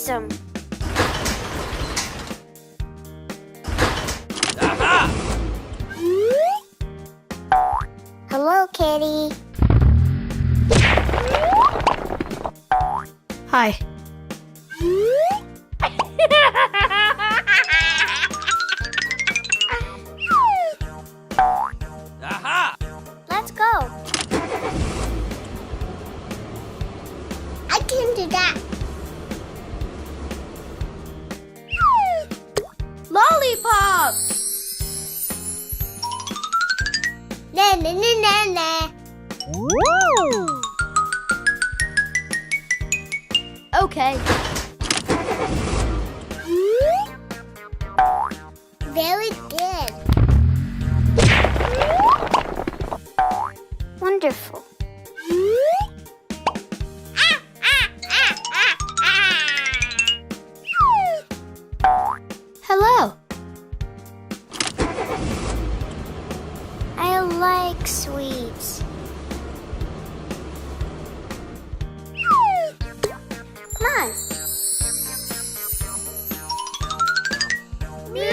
awesome! Aha! Hello, Kitty. Hi. Aha! Let's go. I can do that. Lollipop! Na na na na na. Okay. Very good. Wonderful. Hello. I like sweets. Come on. Me.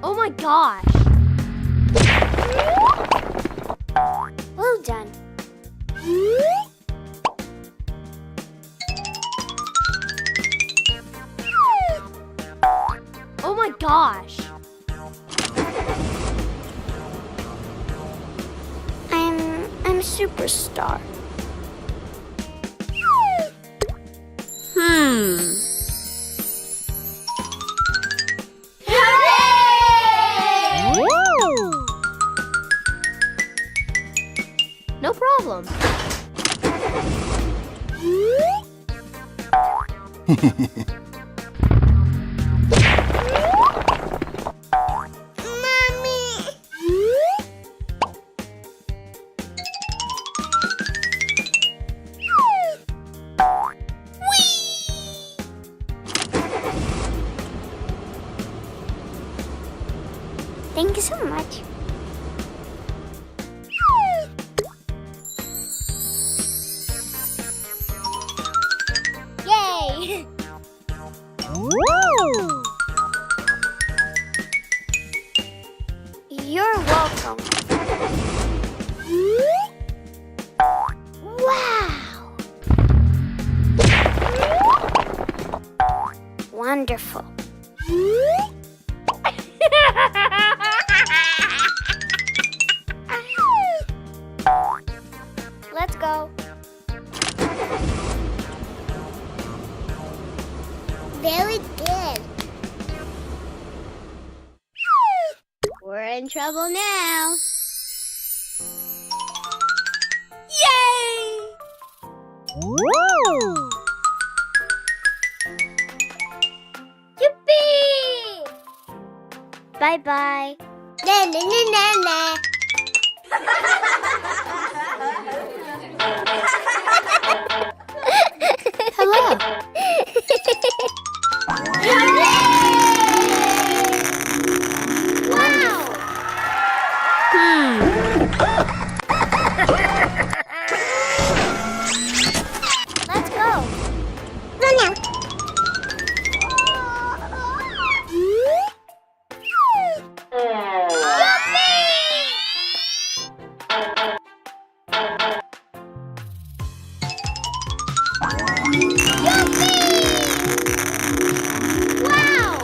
Oh my gosh. Well done. Oh my gosh. I'm superstar. No problem. Mommy. Thank you so much. Yay! You're welcome. Wow! Wonderful. Let's go. Very good. We're in trouble now. Yay! Yippee! Bye-bye. Na na na na na. Hello. Wow! Let's go. Run now. Wow!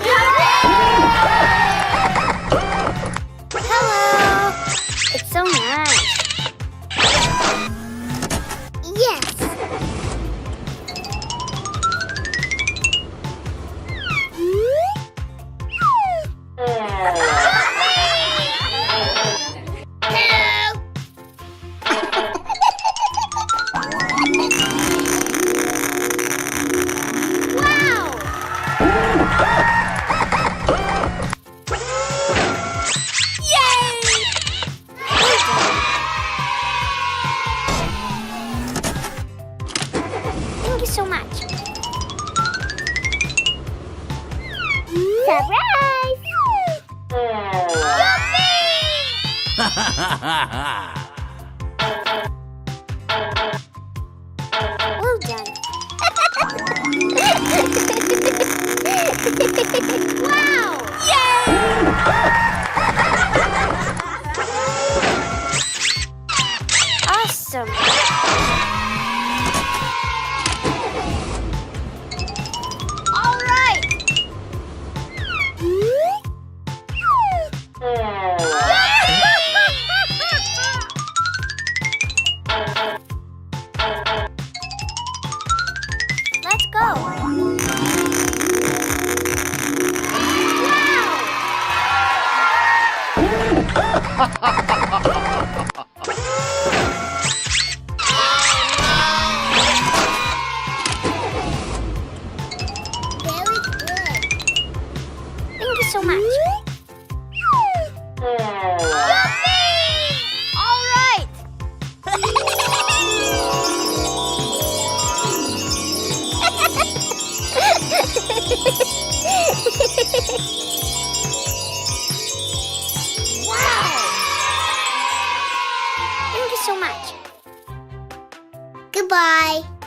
Hello. It's so nice. Yes. Hello. Wow. Thank you so much. Surprise! Well done. Wow! Awesome. All right. Let's go. Very good. Thank you so much. All right. Thank you so much. Goodbye.